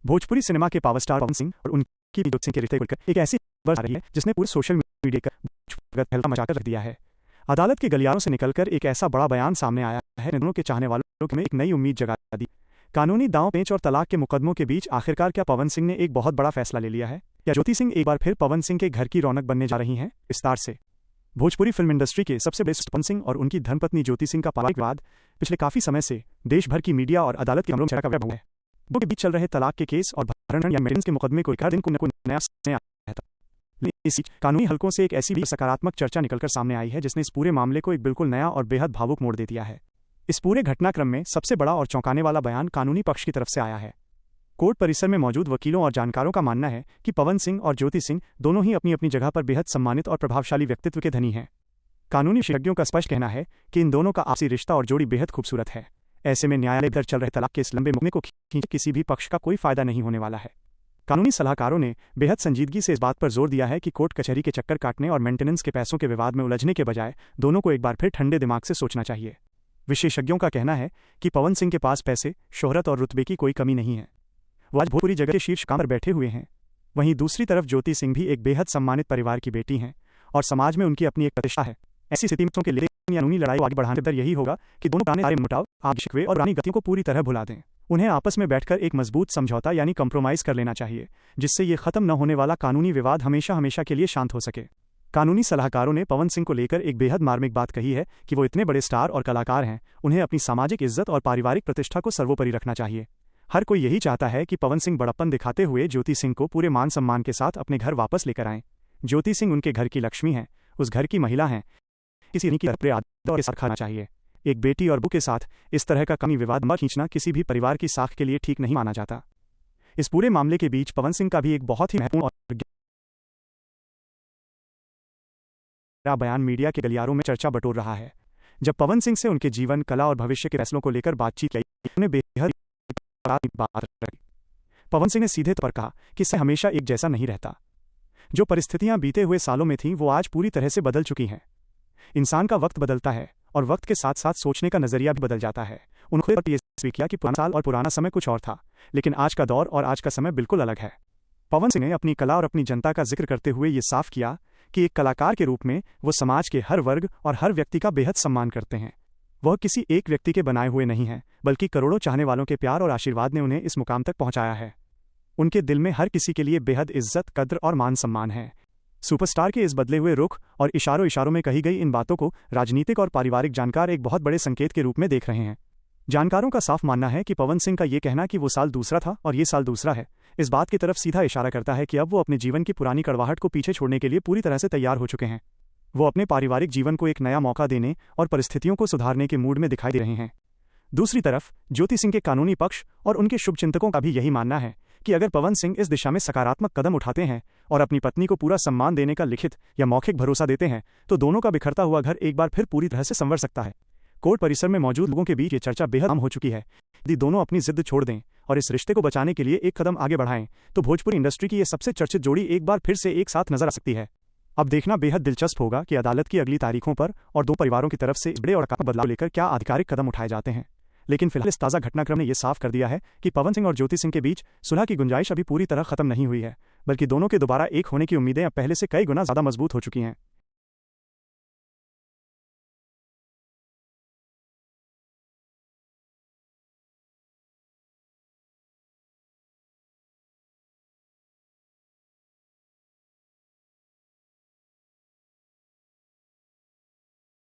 Bhojpuri cinema के power star Pawan Singh और उनकी जोती सिंह के रिश्ते को लेकर एक ऐसी खबर आ रही है जिसने पूरे सोशल मीडिया का हल्का मचाकर रख दिया है। अदालत के गलियारों से निकलकर एक ऐसा बड़ा बयान सामने आया है दोनों के चाहने वालों में एक नई उम्मीद जगा दी। कानूनी दांव पेंच और तलाक के मुकदमों के बीच आखिरकार क्या पवन सिंह ने एक बहुत बड़ा फैसला ले लिया है? क्या ज्योति सिंह एक बार फिर पवन सिंह के घर की रौनक बनने जा रही हैं? विस्तार से। भोजपुरी फिल्म इंडस्ट्री के सबसे बड़े पवन सिंह और उनकी धर्मपत्नी ज्योति सिंह का पारिवारिक विवाद पिछले काफी समय से देश भर की मीडिया और अदालत के कमरों में चर्चा का विषय है। दोनों के बीच चल रहे तलाक के केस और भरण या मेंटेनेंस के मुकदमे को हर दिन को नया आया था। लेकिन इसी कानूनी हलकों से एक ऐसी भी सकारात्मक चर्चा निकलकर सामने आई है जिसने इस पूरे मामले को एक बिल्कुल नया और बेहद भावुक मोड़ दे दिया है। इस पूरे घटनाक्रम में सबसे बड़ा और चौंकाने वाला बयान कानूनी पक्ष की तरफ से आया है। कोर्ट परिसर में मौजूद वकीलों और जानकारों का मानना है कि पवन सिंह और ज्योति सिंह दोनों ही अपनी अपनी जगह पर बेहद सम्मानित और प्रभावशाली व्यक्तित्व के धनी हैं। कानूनी विशेषज्ञों का स्पष्ट कहना है कि इन दोनों का आपसी रिश्ता और जोड़ी बेहद खूबसूरत है। ऐसे में न्यायालय पर चल रहे तलाक के इस लंबे मुकदमे को खींचे किसी भी पक्ष का कोई फायदा नहीं होने वाला है। कानूनी सलाहकारों ने बेहद संजीदगी से इस बात पर जोर दिया है कि कोर्ट कचहरी के चक्कर काटने और मेंटेनेंस के पैसों के विवाद में उलझने के बजाय दोनों को एक बार फिर ठंडे दिमाग से सोचना चाहिए। विशेषज्ञों का कहना है कि पवन सिंह के पास पैसे, शोहरत और रुतबे की कोई कमी नहीं है। वो आज भोजपुरी जगत के शीर्ष मुकाम पर बैठे हुए हैं। वहीं दूसरी तरफ ज्योति सिंह भी एक बेहद सम्मानित परिवार की बेटी हैं और समाज में उनकी अपनी एक प्रतिष्ठा है। ऐसी स्थिति में के लिए कानूनी लड़ाई को आगे बढ़ाने पर यही होगा कि दोनों पुराने मुटाव, आगे शिकवे और पुरानी गतियों को पूरी तरह भुला दें। उन्हें आपस में बैठकर एक मजबूत समझौता यानी कंप्रोमाइज कर लेना चाहिए, जिससे ये खत्म न होने वाला कानूनी विवाद हमेशा हमेशा के लिए शांत हो सके। कानूनी सलाहकारों ने पवन सिंह को लेकर एक बेहद मार्मिक बात कही है कि वो इतने बड़े स्टार और कलाकार हैं, उन्हें अपनी सामाजिक इज्जत और पारिवारिक प्रतिष्ठा को सर्वोपरि रखना चाहिए। हर कोई यही चाहता है कि पवन सिंह बड़प्पन दिखाते हुए ज्योति सिंह को पूरे मान सम्मान के साथ अपने घर वापस लेकर आएं। ज्योति सिंह उनके घर की लक्ष्मी हैं, उस घर की महिला हैं। किसी की आदत और खाना चाहिए। एक बेटी और बहू के साथ इस तरह का कानूनी विवाद मत खींचना किसी भी परिवार की साख के लिए ठीक नहीं माना जाता। इस पूरे मामले के बीच पवन सिंह का भी एक बहुत ही महत्वपूर्ण और बयान मीडिया के गलियारों में चर्चा बटोर रहा है। जब पवन सिंह से उनके जीवन, कला और भविष्य के फैसलों को लेकर बातचीत की, उन्हें बेहद बात रखी। पवन सिंह ने सीधे तौर पर कहा कि समय हमेशा एक जैसा नहीं रहता। जो परिस्थितियां बीते हुए सालों में थीं वो आज पूरी तरह से बदल चुकी हैं। इंसान का वक्त बदलता है और वक्त के साथ साथ सोचने का नजरिया भी बदल जाता है। उन्होंने ये स्वीकार किया कि पुराना साल और पुराना समय कुछ और था, लेकिन आज का दौर और आज का समय बिल्कुल अलग है। पवन सिंह ने अपनी कला और अपनी जनता का जिक्र करते हुए ये साफ किया कि एक कलाकार के रूप में वो समाज के हर वर्ग और हर व्यक्ति का बेहद सम्मान करते हैं। वह किसी एक व्यक्ति के बनाए हुए नहीं हैं, बल्कि करोड़ों चाहने वालों के प्यार और आशीर्वाद ने उन्हें इस मुकाम तक पहुंचाया है। उनके दिल में हर किसी के लिए बेहद इज्जत, कद्र और मान सम्मान है। सुपरस्टार के इस बदले हुए रुख और इशारों में कही गई इन बातों को राजनीतिक और पारिवारिक जानकार एक बहुत बड़े संकेत के रूप में देख रहे हैं। जानकारों का साफ मानना है कि पवन सिंह का ये कहना कि वो साल दूसरा था और ये साल दूसरा है, इस बात की तरफ सीधा इशारा करता है कि अब वो अपने जीवन की पुरानी कड़वाहट को पीछे छोड़ने के लिए पूरी तरह से तैयार हो चुके हैं। वो अपने पारिवारिक जीवन को एक नया मौका देने और परिस्थितियों को सुधारने के मूड में दिखाई दे रहे हैं। दूसरी तरफ ज्योति सिंह के कानूनी पक्ष और उनके शुभचिंतकों का भी यही मानना है कि अगर पवन सिंह इस दिशा में सकारात्मक कदम उठाते हैं और अपनी पत्नी को पूरा सम्मान देने का लिखित या मौखिक भरोसा देते हैं तो दोनों का बिखरता हुआ घर एक बार फिर पूरी तरह से संवर सकता है। कोर्ट परिसर में मौजूद लोगों के बीच ये चर्चा बेहद आम हो चुकी है। यदि दोनों अपनी जिद छोड़ दें और इस रिश्ते को बचाने के लिए एक कदम आगे बढ़ाएं तो भोजपुरी इंडस्ट्री की ये सबसे चर्चित जोड़ी एक बार फिर से एक साथ नजर आ सकती है। अब देखना बेहद दिलचस्प होगा कि अदालत की अगली तारीखों पर और दो परिवारों की तरफ से बड़े और बदलाव लेकर क्या आधिकारिक कदम उठाए जाते हैं। लेकिन फिलहाल इस ताज़ा घटनाक्रम ने यह साफ कर दिया है कि पवन सिंह और ज्योति सिंह के बीच सुलह की गुंजाइश अभी पूरी तरह खत्म नहीं हुई है, बल्कि दोनों के दोबारा एक होने की उम्मीदें अब पहले से कई गुना ज्यादा मजबूत हो चुकी हैं।